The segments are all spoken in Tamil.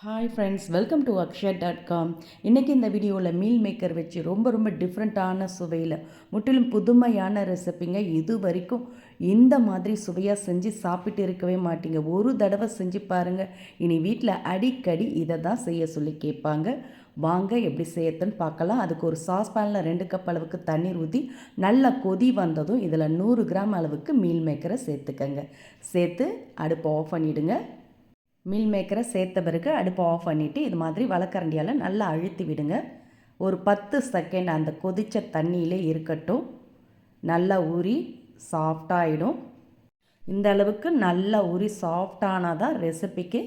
Hi friends, welcome to akshay.com. இன்றைக்கி இந்த வீடியோவில் மீல் மேக்கர் வச்சு ரொம்ப டிஃப்ரெண்ட்டான சுவையில் முற்றிலும் புதுமையான ரெசிப்பிங்க. இது வரைக்கும் இந்த மாதிரி சுவையாக செஞ்சு சாப்பிட்டு இருக்கவே மாட்டீங்க. ஒரு தடவை செஞ்சு பாருங்கள். இனி வீட்டில் அடிக்கடி இதை தான் செய்ய சொல்லி கேட்பாங்க. வாங்க எப்படி செய்யறதுன்னு பார்க்கலாம். அதுக்கு ஒரு சாஸ்பேனில் 2 கப் அளவுக்கு தண்ணீர் ஊற்றி நல்லா கொதி வந்ததும் இதில் 100 கிராம் அளவுக்கு மீல் மேக்கரை சேர்த்துக்கங்க. சேர்த்து அடுப்பை ஆஃப் பண்ணிவிடுங்க. மீல் மேக்கரை சேர்த்த பிறகு அடுப்பை ஆஃப் பண்ணிவிட்டு இது மாதிரி வலக்கரண்டியால் நல்லா அழுத்தி விடுங்க. ஒரு 10 செகண்ட் அந்த கொதித்த தண்ணியிலே இருக்கட்டும். நல்லா ஊறி சாஃப்டாகிடும். இந்த அளவுக்கு நல்லா ஊறி சாஃப்டானால் தான் ரெசிபிக்கு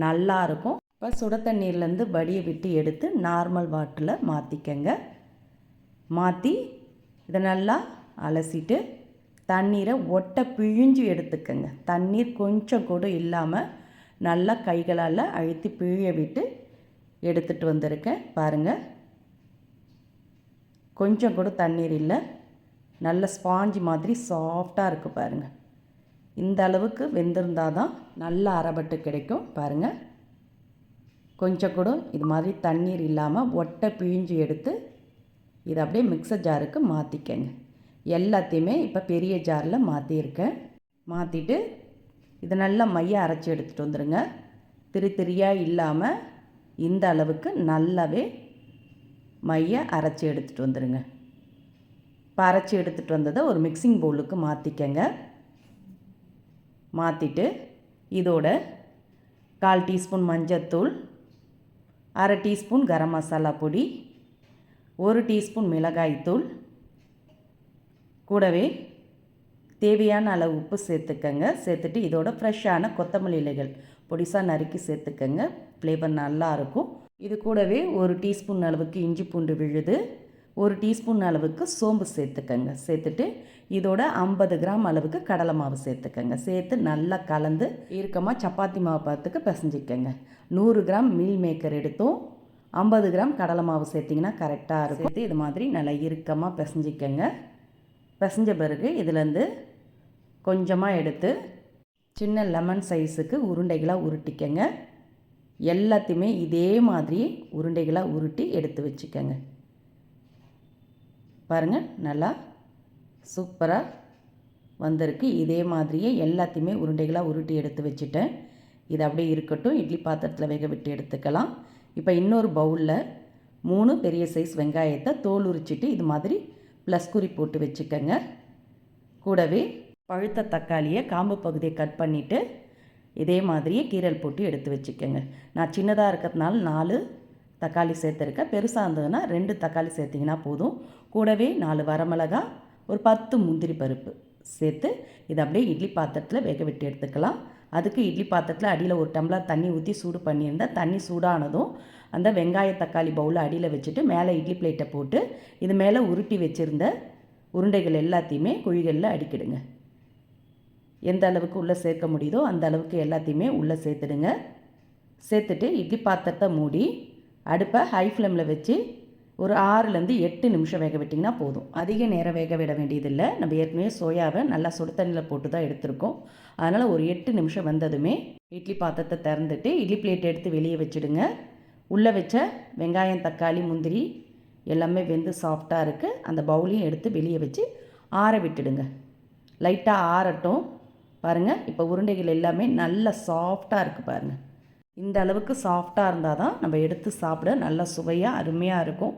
நல்லாயிருக்கும். இப்போ சுட தண்ணீர்லேருந்து வடியை விட்டு எடுத்து நார்மல் வாட்டரில் மாற்றிக்கங்க. மாற்றி இதை நல்லா அலசிட்டு தண்ணீரை ஒட்டை பிழிஞ்சு எடுத்துக்கங்க. தண்ணீர் கொஞ்சம் கூட இல்லாமல் நல்லா கைகளால் அழுத்தி பிழிய விட்டு எடுத்துகிட்டு வந்திருக்கேன். பாருங்கள், கொஞ்சம் கூட தண்ணீர் இல்லை. நல்ல ஸ்பாஞ்சு மாதிரி சாஃப்டாக இருக்குது பாருங்கள். இந்த அளவுக்கு வெந்திருந்தால் தான் நல்ல அரைபட்டு கிடைக்கும். பாருங்கள், கொஞ்சம் கூட இது மாதிரி தண்ணீர் இல்லாமல் ஒட்டை பிழிஞ்சு எடுத்து இதை அப்படியே மிக்சர் ஜாருக்கு மாற்றிக்கங்க. எல்லாத்தையுமே இப்போ பெரிய ஜாரில் மாற்றியிருக்கேன். மாற்றிட்டு இதை நல்லா மைய அரைச்சி எடுத்துகிட்டு வந்துடுங்க. திரியாக இல்லாமல் இந்த அளவுக்கு நல்லாவே மைய அரைச்சி எடுத்துகிட்டு வந்துடுங்க. இப்போ அரைச்சி எடுத்துகிட்டு வந்ததை ஒரு மிக்சிங் பவுலுக்கு மாற்றிக்கங்க. மாற்றிட்டு இதோட 1/4 டீஸ்பூன் மஞ்சத்தூள், 1/2 டீஸ்பூன் கரம் மசாலா பொடி, 1 டீஸ்பூன் மிளகாய்த்தூள், கூடவே தேவையான அளவு உப்பு சேர்த்துக்கங்க. சேர்த்துட்டு இதோட ஃப்ரெஷ்ஷான கொத்தமல்லி இலைகள் பொடிசாக நறுக்கி சேர்த்துக்கங்க. ஃப்ளேவர் நல்லாயிருக்கும். இது கூடவே 1 டீஸ்பூன் அளவுக்கு இஞ்சி பூண்டு விழுது, 1 டீஸ்பூன் அளவுக்கு சோம்பு சேர்த்துக்கங்க. சேர்த்துட்டு இதோட 50 கிராம் அளவுக்கு கடலை மாவு சேர்த்துக்கங்க. சேர்த்து நல்லா கலந்து இறுக்கமாக சப்பாத்தி மாவு பார்த்துக்கு பிசைஞ்சிக்கங்க. 100 கிராம் மீல் மேக்கர் எடுத்தோம், 50 கிராம் கடலை மாவு சேர்த்திங்கன்னா கரெக்டாக இருக்கும். சேர்த்து இது மாதிரி நல்லா இறுக்கமாக பிசைஞ்சிக்கங்க. பிசைஞ்ச பிறகு இதிலேருந்து கொஞ்சமாக எடுத்து சின்ன லெமன் சைஸுக்கு உருண்டைகளாக உருட்டிக்கங்க. எல்லாத்தையுமே இதே மாதிரி உருண்டைகளாக உருட்டி எடுத்து வச்சுக்கோங்க. பாருங்கள், நல்லா சூப்பராக வந்திருக்கு. இதே மாதிரியே எல்லாத்தையுமே உருண்டைகளாக உருட்டி எடுத்து வச்சுட்டேன். இது அப்படியே இருக்கட்டும். இட்லி பாத்திரத்தில் வேக விட்டு எடுத்துக்கலாம். இப்போ இன்னொரு பவுலில் 3 பெரிய சைஸ் வெங்காயத்தை தோல் உரிச்சிட்டு இது மாதிரி ப்ளஸ் குறி போட்டு வச்சுக்கோங்க. கூடவே பழுத்த தக்காளியை காம்பு பகுதியை கட் பண்ணிவிட்டு இதே மாதிரியே கீரல் போட்டு எடுத்து வச்சுக்கோங்க. நான் சின்னதாக இருக்கிறதுனால 4 தக்காளி சேர்த்துருக்கேன். பெருசாக இருந்ததுன்னா 2 தக்காளி சேர்த்திங்கன்னா போதும். கூடவே 4 வரமிளகா, ஒரு 10 முந்திரி பருப்பு சேர்த்து இதை அப்படியே இட்லி பாத்திரத்தில் வேக விட்டு எடுத்துக்கலாம். அதுக்கு இட்லி பாத்திரத்தில் அடியில் ஒரு டம்ளர் தண்ணி ஊற்றி சூடு பண்ணியிருந்தேன். தண்ணி சூடானதும் அந்த வெங்காய தக்காளி பவுலை அடியில் வச்சுட்டு மேலே இட்லி பிளேட்டை போட்டு இது மேலே உருட்டி வச்சுருந்த உருண்டைகள் எல்லாத்தையுமே குழிகளில் அடிக்கிடுங்க. எந்த அளவுக்கு உள்ளே சேர்க்க முடியுதோ அந்த அளவுக்கு எல்லாத்தையுமே உள்ளே சேர்த்துடுங்க. சேர்த்துட்டு இட்லி பாத்திரத்தை மூடி அடுப்பை ஹை ஃப்ளேமில் வச்சு ஒரு 6லேருந்து 8 நிமிஷம் வேக விட்டிங்கன்னா போதும். அதிக நேரம் வேக விட வேண்டியதில்லை. நம்ம ஏற்கனவே சோயாவை நல்லா சுடு தண்ணியில் போட்டு தான் எடுத்திருக்கோம். அதனால் ஒரு 8 நிமிஷம் வந்ததுமே இட்லி பாத்திரத்தை திறந்துட்டு இட்லி பிளேட் எடுத்து வெளியே வச்சுடுங்க. உள்ளே வச்ச வெங்காயம், தக்காளி, முந்திரி எல்லாமே வெந்து சாஃப்டாக இருக்குது. அந்த பவுலையும் எடுத்து வெளியே வச்சு ஆற விட்டுடுங்க. லைட்டாக ஆறட்டும். பாருங்கள், இப்போ உருண்டைகள் எல்லாமே நல்லா சாஃப்டாக இருக்குது பாருங்கள். இந்த அளவுக்கு சாஃப்டாக இருந்தால் தான் நம்ம எடுத்து சாப்பிட நல்லா சுவையாக அருமையாக இருக்கும்.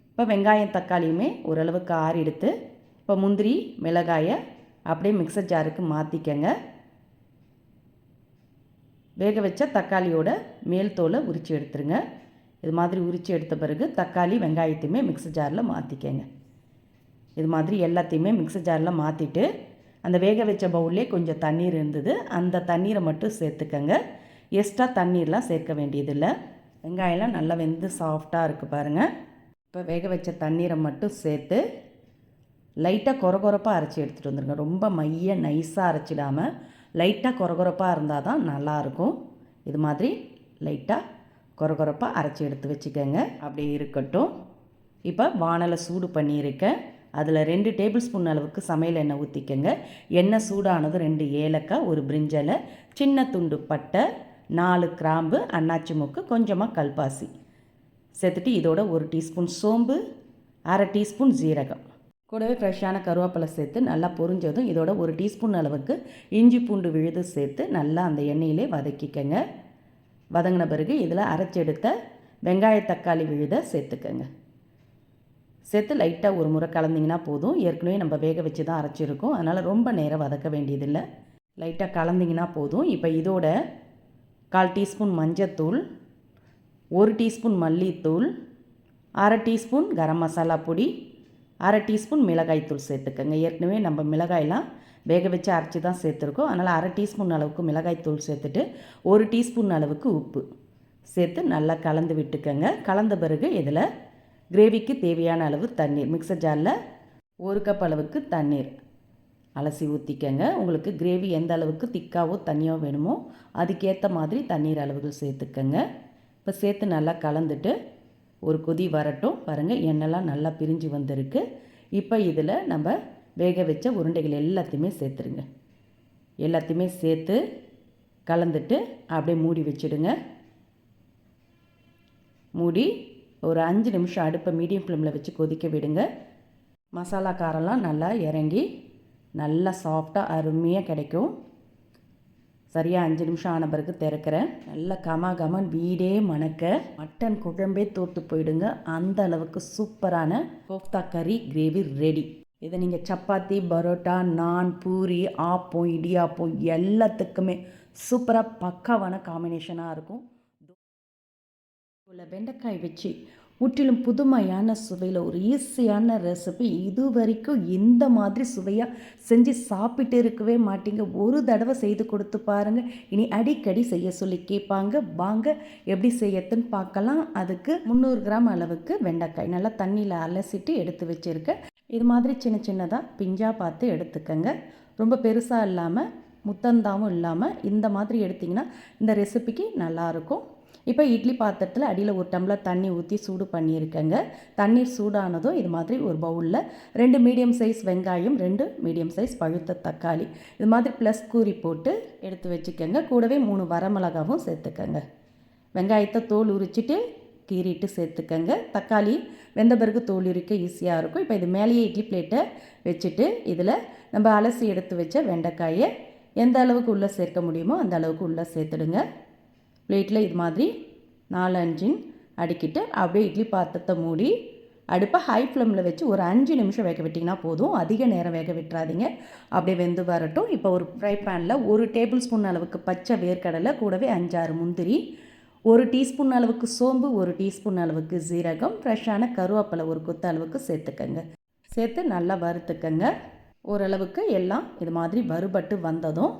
இப்போ வெங்காயம் தக்காளியுமே ஓரளவுக்கு ஆறி எடுத்து இப்போ முந்திரி மிளகாயை அப்படியே மிக்சர் ஜாருக்கு மாற்றிக்கங்க. வேக வச்ச தக்காளியோட மேல் தோலை உரித்து எடுத்துருங்க. இது மாதிரி உரித்து எடுத்த பிறகு தக்காளி வெங்காயத்தையுமே மிக்சர் ஜாரில் மாற்றிக்கங்க. இது மாதிரி எல்லாத்தையுமே மிக்சர் ஜாரில் மாற்றிட்டு அந்த வேக வச்ச பவுல்லே கொஞ்சம் தண்ணீர் இருந்தது, அந்த தண்ணீரை மட்டும் சேர்த்துக்கங்க. எக்ஸ்ட்ரா தண்ணீர்லாம் சேர்க்க வேண்டியதில்லை. வெங்காயம்லாம் நல்லா வெந்து சாஃப்டாக இருக்குது பாருங்கள். இப்போ வேக வச்ச தண்ணீரை மட்டும் சேர்த்து லைட்டாக கொரகொரப்பாக அரைச்சி எடுத்துகிட்டு வந்துடுங்க. ரொம்ப மைய நைஸாக அரைச்சிடாமல் லைட்டாக கொரகொரப்பாக இருந்தால் தான் நல்லாயிருக்கும். இது மாதிரி லைட்டாக கொரகொரப்பாக அரைச்சி எடுத்து வச்சுக்கோங்க. அப்படியே இருக்கட்டும். இப்போ வானலை சூடு பண்ணியிருக்கேன். அதில் 2 டேபிள் ஸ்பூன் அளவுக்கு சமையல் எண்ணெய் ஊற்றிக்கங்க. எண்ணெய் சூடானது 2 ஏலக்காய், ஒரு பிரிஞ்சலை, சின்ன துண்டு பட்டை, 4 கிராம்பு, அன்னாச்சி மொக்கு, கொஞ்சமாக கல்பாசி சேர்த்துட்டு இதோட 1 டீஸ்பூன் சோம்பு, அரை டீஸ்பூன் ஜீரகம், கூடவே ஃப்ரெஷ்ஷான கருவேப்பிலை சேர்த்து நல்லா பொரிஞ்சதும் இதோட 1 டீஸ்பூன் அளவுக்கு இஞ்சி பூண்டு விழுது சேர்த்து நல்லா அந்த எண்ணெயிலே வதக்கிக்கங்க. வதங்கின பிறகு இதில் அரைச்செடுத்த வெங்காய தக்காளி விழுதை சேர்த்துக்கங்க. சேர்த்து லைட்டாக ஒரு முறை கலந்திங்கன்னா போதும். ஏற்கனவே நம்ம வேக வச்சு தான் அரைச்சிருக்கோம், அதனால் ரொம்ப நேரம் வதக்க வேண்டியதில்லை. லைட்டாக கலந்திங்கன்னா போதும். இப்போ இதோட 1/4 டீஸ்பூன் மஞ்சத்தூள், 1 டீஸ்பூன் மல்லித்தூள், அரை டீஸ்பூன் கரம் மசாலா பொடி, அரை டீஸ்பூன் மிளகாய்த்தூள் சேர்த்துக்கங்க. ஏற்கனவே நம்ம மிளகாயெல்லாம் வேக வச்சு அரைச்சி தான் சேர்த்துருக்கோம், அதனால் அரை டீஸ்பூன் அளவுக்கு மிளகாய்த்தூள் சேர்த்துட்டு 1 டீஸ்பூன் அளவுக்கு உப்பு சேர்த்து நல்லா கலந்து விட்டுக்கங்க. கலந்த பிறகு இதில் கிரேவிக்கு தேவையான அளவு தண்ணீர், மிக்சர் ஜாரில் 1 கப் அளவுக்கு தண்ணீர் அலசி ஊற்றிக்கங்க. உங்களுக்கு கிரேவி எந்த அளவுக்கு திக்காவோ தண்ணியோ வேணுமோ அதுக்கேற்ற மாதிரி தண்ணீர் அளவுகள் சேர்த்துக்கங்க. இப்போ சேர்த்து நல்லா கலந்துட்டு ஒரு கொதி வரட்டும். பாருங்கள், எண்ணெய்லாம் நல்லா பிரிஞ்சு வந்திருக்கு. இப்போ இதில் நம்ம வேக வச்ச உருண்டைகள் எல்லாத்தையுமே சேர்த்துருங்க. எல்லாத்தையுமே சேர்த்து கலந்துட்டு அப்படியே மூடி வச்சுடுங்க. மூடி ஒரு 5 நிமிஷம் அடுப்பை மீடியம் ஃப்ளேமில் வச்சு கொதிக்க விடுங்க. மசாலா காரெல்லாம் நல்லா இறங்கி நல்லா சாஃப்டாக அருமையாக கிடைக்கும். சரியாக 5 நிமிஷம் ஆன பிறகு திறக்கிறேன். நல்லா கமகமன் வீடே மணக்க மட்டன் குழம்பே தோற்று போயிடுங்க. அந்த அளவுக்கு சூப்பரான கோஃப்தா கறி கிரேவி ரெடி. இதை நீங்கள் சப்பாத்தி, பரோட்டா, நான், பூரி, ஆப்பம், இடியாப்பம் எல்லாத்துக்குமே சூப்பராக பக்காவான காம்பினேஷனாக இருக்கும். வெண்டைக்காய் வச்சு முற்றிலும் புதுமையான சுவையில் ஒரு ஈஸியான ரெசிபி. இது வரைக்கும் இந்த மாதிரி சுவையாக செஞ்சு சாப்பிட்டு இருக்கவே மாட்டீங்க. ஒரு தடவை செய்து கொடுத்து பாருங்கள், இனி அடிக்கடி செய்ய சொல்லி கேட்பாங்க. வாங்க எப்படி செய்யறதுன்னு பார்க்கலாம். அதுக்கு 300 கிராம் அளவுக்கு வெண்டைக்காய் நல்லா தண்ணியில் அலசிட்டு எடுத்து வச்சுருக்கேன். இது மாதிரி சின்ன சின்னதாக பிஞ்சாக பார்த்து எடுத்துக்கங்க. ரொம்ப பெருசாக இல்லாமல் முத்தந்தாவும் இல்லாமல் இந்த மாதிரி எடுத்திங்கன்னா இந்த ரெசிபிக்கு நல்லாயிருக்கும். இப்போ இட்லி பாத்திரத்தில் அடியில் 1 டம்ளர் தண்ணி ஊற்றி சூடு பண்ணியிருக்கேங்க. தண்ணீர் சூடானதும் இது மாதிரி ஒரு பவுலில் 2 மீடியம் சைஸ் வெங்காயம், 2 மீடியம் சைஸ் பழுத்த தக்காளி இது மாதிரி ப்ளஸ் கூரி போட்டு எடுத்து வச்சுக்கோங்க. கூடவே 3 வரமிளகாவும் சேர்த்துக்கங்க. வெங்காயத்தை தோல் உரிச்சிட்டு கீறிட்டு சேர்த்துக்கங்க. தக்காளி வெந்த பிறகு தோல் உரிக்க ஈஸியாக இருக்கும். இப்போ இது மேலேயே இட்லி பிளேட்டை வச்சுட்டு இதில் நம்ம அலசி எடுத்து வச்ச வெண்டைக்காயை எந்த அளவுக்கு உள்ளே சேர்க்க முடியுமோ அந்த அளவுக்கு உள்ளே சேர்த்துடுங்க. பிளேட்டில் இது மாதிரி 4-5 அடுக்கிட்டு அப்படியே இட்லி பாத்திரத்தை மூடி அடுப்பை ஹை ஃப்ளேமில் வச்சு ஒரு 5 நிமிஷம் வேக விட்டிங்கன்னா போதும். அதிக நேரம் வேக விட்டுறாதீங்க, அப்படியே வெந்து வரட்டும். இப்போ ஒரு ஃப்ரை பேனில் 1 டேபிள் ஸ்பூன் அளவுக்கு பச்சை வேர்க்கடலை, கூடவே 5-6 முந்திரி, 1 டீஸ்பூன் அளவுக்கு சோம்பு, 1 டீஸ்பூன் அளவுக்கு ஜீரகம், ஃப்ரெஷ்ஷான கருவேப்பிலை 1 கொத்து அளவுக்கு சேர்த்துக்கங்க. சேர்த்து நல்லா வறுத்துக்கங்க. ஓரளவுக்கு எல்லாம் இது மாதிரி வறுபட்டு வந்ததும்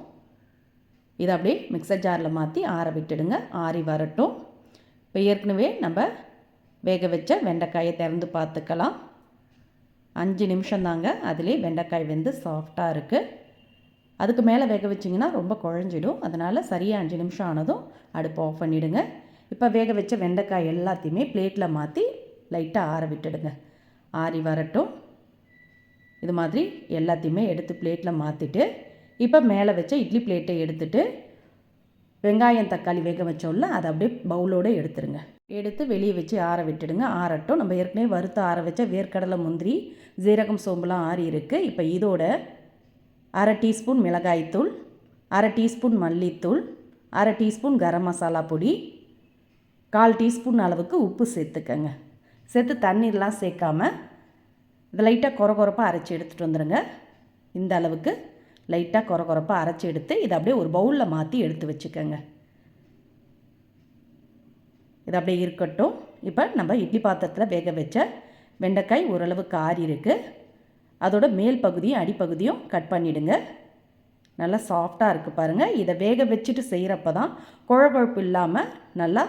இதை அப்படியே மிக்சர் ஜாரில் மாற்றி ஆற விட்டுடுங்க. ஆறி வரட்டும். இப்போ ஏற்கனவே நம்ம வேக வச்ச வெண்டைக்காயை திறந்து பார்த்துக்கலாம். 5 நிமிஷம் தாங்க, அதிலே வெண்டைக்காய் வெந்து சாஃப்டாக இருக்குது. அதுக்கு மேலே வேக வச்சிங்கன்னா ரொம்ப குழஞ்சிடும். அதனால் சரியாக 5 நிமிஷம் ஆனதும் அடுப்பு ஆஃப் பண்ணிவிடுங்க. இப்போ வேக வச்ச வெண்டைக்காய் எல்லாத்தையுமே பிளேட்டில் மாற்றி லைட்டாக ஆற விட்டுடுங்க. ஆறி வரட்டும். இது மாதிரி எல்லாத்தையுமே எடுத்து பிளேட்டில் மாற்றிட்டு இப்போ மேலே வச்ச இட்லி பிளேட்டை எடுத்துகிட்டு வெங்காயம் தக்காளி வேக வச்சோம்ல அதை அப்படியே பவுலோடு எடுத்துருங்க. எடுத்து வெளியே வச்சு ஆற விட்டுடுங்க. ஆறட்டும். நம்ம ஏற்கனவே வறுத்து ஆற வச்ச வேர்க்கடலை, முந்திரி, ஜீரகம், சோம்புலாம் ஆறி இருக்குது. இப்போ இதோட அரை டீஸ்பூன் மிளகாய்த்தூள், அரை டீஸ்பூன் மல்லித்தூள், அரை டீஸ்பூன் கரம் மசாலா பொடி, 1/4 டீஸ்பூன் அளவுக்கு உப்பு சேர்த்துக்கங்க. சேர்த்து தண்ணீர்லாம் சேர்க்காமல் இதை லைட்டாக கொரப்பாக அரைச்சி எடுத்துகிட்டு வந்துடுங்க. இந்த அளவுக்கு லைட்டாக கொரப்பாக அரைச்சி எடுத்து இதை அப்படியே ஒரு பவுலில் மாற்றி எடுத்து வச்சுக்கோங்க. இது அப்படியே இருக்கட்டும். இப்போ நம்ம இட்லி பாத்திரத்தில் வேக வச்ச வெண்டைக்காய் ஓரளவுக்கு ஆறி இருக்குது. அதோட மேல் பகுதியும் அடிப்பகுதியும் கட் பண்ணிவிடுங்க. நல்லா சாஃப்டாக இருக்குது பாருங்கள். இதை வேக வச்சுட்டு செய்கிறப்ப தான் குழகுழப்பு இல்லாமல் நல்லா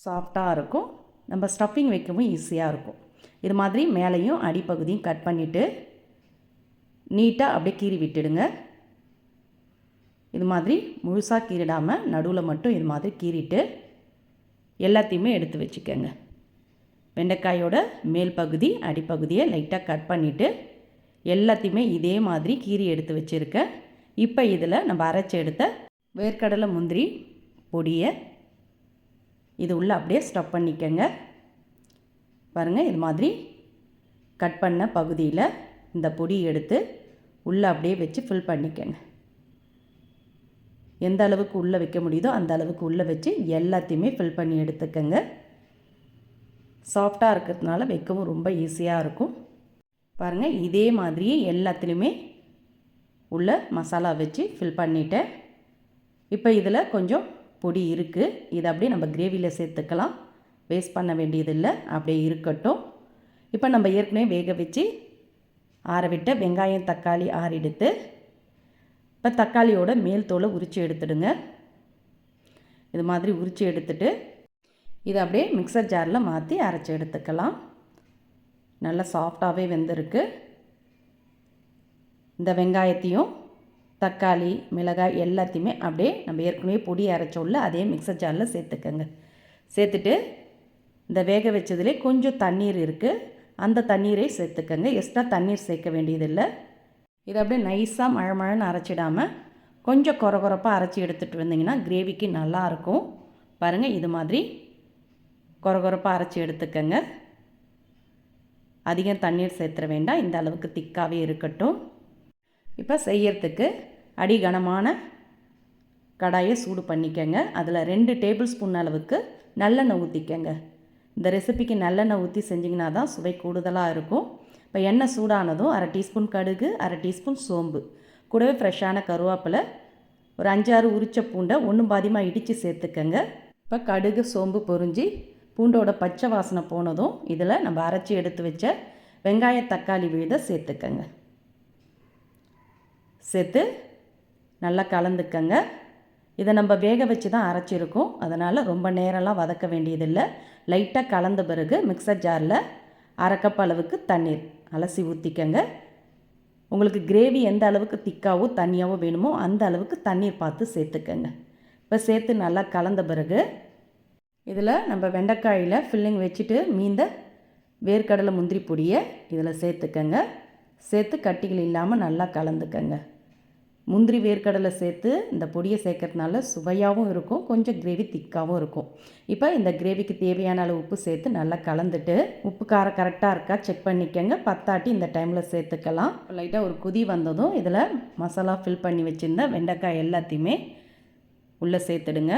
சாஃப்டாக இருக்கும். நம்ம ஸ்டஃபிங் வைக்கவும் ஈஸியாக இருக்கும். இது மாதிரி மேலேயும் அடிப்பகுதியும் கட் பண்ணிவிட்டு நீட்டாக அப்படியே கீறி விட்டுடுங்க. இது மாதிரி முழுசாக கீறிடாமல் நடுவில் மட்டும் இது மாதிரி கீறிட்டு எல்லாத்தையுமே எடுத்து வச்சுக்கோங்க. வெண்டைக்காயோட மேல் பகுதி அடிப்பகுதியை லைட்டாக கட் பண்ணிவிட்டு எல்லாத்தையுமே இதே மாதிரி கீறி எடுத்து வச்சுருக்கேன். இப்போ இதில் நம்ம அரைச்சி எடுத்த வேர்க்கடலை, முந்திரி பொடியை இது உள்ளே அப்படியே ஸ்டஃப் பண்ணிக்கங்க. பாருங்கள், இது மாதிரி கட் பண்ண பகுதியில் இந்த பொடி எடுத்து உள்ளே அப்படியே வச்சு ஃபில் பண்ணிக்கங்க. எந்த அளவுக்கு உள்ளே வைக்க முடியுதோ அந்த அளவுக்கு உள்ளே வச்சு எல்லாத்தையுமே ஃபில் பண்ணி எடுத்துக்கங்க. சாஃப்டாக இருக்கிறதுனால வைக்கவும் ரொம்ப ஈஸியாக இருக்கும். பாருங்கள், இதே மாதிரியே எல்லாத்துலேயுமே உள்ள மசாலா வச்சு ஃபில் பண்ணிட்டேன். இப்போ இதில் கொஞ்சம் பொடி இருக்குது. இதை அப்படியே நம்ம கிரேவியில் சேர்த்துக்கலாம். வேஸ்ட் பண்ண வேண்டியதில்லை, அப்படியே இருக்கட்டும். இப்போ நம்ம ஏற்கனவே வேக வச்சு ஆற விட்ட வெங்காயம் தக்காளி ஆறிடுத்து. இப்போ தக்காளியோட மேல் தோலை உரித்து எடுத்துடுங்க. இது மாதிரி உரித்து எடுத்துட்டு இதை அப்படியே மிக்சர் ஜாரில் மாற்றி அரைச்சி எடுத்துக்கலாம். நல்லா சாஃப்டாகவே வெந்திருக்கு. இந்த வெங்காயத்தையும் தக்காளி மிளகாய் எல்லாத்தையுமே அப்படியே நம்ம ஏற்கனவே பொடி அரைச்சோல்ல அதே மிக்சர் ஜாரில் சேர்த்துக்கங்க. சேர்த்துட்டு இந்த வேக வச்சதுலேயே கொஞ்சம் தண்ணீர் இருக்குது, அந்த தண்ணீரை சேர்த்துக்கங்க. எக்ஸ்ட்ரா தண்ணீர் சேர்க்க வேண்டியதில்லை. இதை அப்படியே நைஸாக மழை அரைச்சிடாமல் கொஞ்சம் கொரகொரப்பாக அரைச்சி எடுத்துகிட்டு வந்தீங்கன்னா கிரேவிக்கு நல்லாயிருக்கும். பாருங்கள், இது மாதிரி கொரகொரப்பாக அரைச்சி எடுத்துக்கங்க. அதிகம் தண்ணீர் சேர்த்துற வேண்டாம், இந்த அளவுக்கு திக்காகவே இருக்கட்டும். இப்போ செய்யறதுக்கு அடிகனமான கடாயை சூடு பண்ணிக்கங்க. அதில் 2 டேபிள் ஸ்பூன் அளவுக்கு நல்லெண்ணெய் ஊற்றிக்கங்க. இந்த ரெசிபிக்கு நல்லெண்ணெய் ஊற்றி செஞ்சிங்கன்னா தான் சுவை கூடுதலாக இருக்கும். இப்போ எண்ணெய் சூடானதும் 1/2 டீஸ்பூன் கடுகு, 1/2 டீஸ்பூன் சோம்பு, கூடவே ஃப்ரெஷ்ஷான கருவேப்பிலை, ஒரு 5-6 உரிச்ச பூண்டை 1 பாதியமாக இடித்து சேர்த்துக்கங்க. இப்போ கடுகு சோம்பு பொரிஞ்சு பூண்டோட பச்சை வாசனை போனதும் இதில் நம்ம அரைச்சி எடுத்து வச்ச வெங்காய தக்காளி விழுதை சேர்த்துக்கங்க. சேர்த்து நல்லா கலந்துக்கங்க. இதை நம்ம வேக வச்சு தான் அரைச்சிருக்கோம், அதனால் ரொம்ப நேரம்லாம் வதக்க வேண்டியதில்லை. லைட்டாக கலந்த பிறகு மிக்சர் ஜாரில் 1/2 கப் அளவுக்கு தண்ணீர் அலசி ஊற்றிக்கங்க. உங்களுக்கு கிரேவி எந்த அளவுக்கு திக்காவோ தண்ணியாவோ வேணுமோ அந்த அளவுக்கு தண்ணீர் பார்த்து சேர்த்துக்கங்க. இப்போ சேர்த்து நல்லா கலந்த பிறகு இதில் நம்ம வெண்டைக்காயில் ஃபில்லிங் வச்சுட்டு மீந்த வேர்க்கடலை முந்திரி பொடியை இதில் சேர்த்துக்கங்க. சேர்த்து கட்டிகள் இல்லாமல் நல்லா கலந்துக்கங்க. முந்திரி வேர்க்கடலை சேர்த்து இந்த பொடியை சேர்க்கறதுனால சுவையாகவும் இருக்கும், கொஞ்சம் கிரேவி திக்காகவும் இருக்கும். இப்போ இந்த கிரேவிக்கு தேவையான அளவு உப்பு சேர்த்து நல்லா கலந்துட்டு உப்பு காரம் கரெக்டாக இருக்கா செக் பண்ணிக்கங்க. பத்தாட்டி இந்த டைமில் சேர்த்துக்கலாம். லைட்டாக ஒரு கொதி வந்ததும் இதில் மசாலா ஃபில் பண்ணி வச்சுருந்த வெண்டைக்காய் எல்லாத்தையுமே உள்ளே சேர்த்துடுங்க.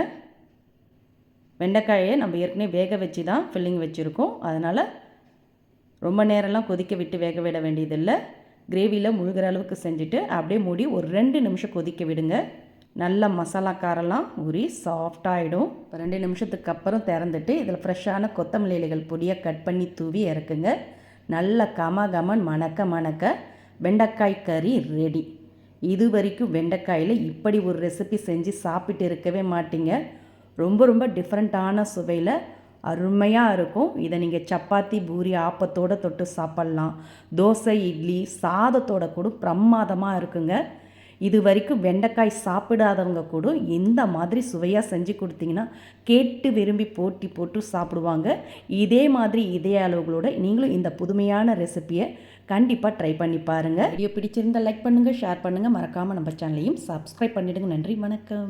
வெண்டைக்காயை நம்ம ஏற்கனவே வேக வச்சு தான் ஃபில்லிங் வச்சுருக்கோம், அதனால் ரொம்ப நேரம்லாம் கொதிக்க விட்டு வேக விட வேண்டியதில்லை. கிரேவியில் முழுகிற அளவுக்கு செஞ்சுட்டு அப்படியே மூடி ஒரு 2 நிமிஷம் கொதிக்க விடுங்க. நல்ல மசாலா காரெல்லாம் ஊறி சாஃப்டாகிடும். 2 நிமிஷத்துக்கு அப்புறம் திறந்துட்டு இதில் ஃப்ரெஷ்ஷான கொத்தமல்லி இலைகள் பொடியை கட் பண்ணி தூவி இறக்குங்க. நல்ல கமகமன் மணக்க வெண்டைக்காய் கறி ரெடி. இது வரைக்கும் வெண்டைக்காயில் இப்படி ஒரு ரெசிபி செஞ்சு சாப்பிட்டு இருக்கவே மாட்டீங்க. ரொம்ப டிஃப்ரெண்ட்டான சுவையில் அருமையாக இருக்கும். இதை நீங்கள் சப்பாத்தி பூரி ஆப்பத்தோடு தொட்டு சாப்பிட்லாம். தோசை இட்லி சாதத்தோட கூட பிரமாதமாக இருக்குங்க. இது வரைக்கும் வெண்டைக்காய் சாப்பிடாதவங்க கூட இந்த மாதிரி சுவையாக செஞ்சு கொடுத்தீங்கன்னா கேட்டு விரும்பி போட்டி போட்டு சாப்பிடுவாங்க. இதே மாதிரி இதே அளவுகளோட நீங்களும் இந்த புதுமையான ரெசிபியை கண்டிப்பாக ட்ரை பண்ணி பாருங்கள். வீடியோ பிடிச்சிருந்தால் லைக் பண்ணுங்கள், ஷேர் பண்ணுங்கள், மறக்காமல் நம்ம சேனலையும் சப்ஸ்கிரைப் பண்ணிவிடுங்க. நன்றி, வணக்கம்.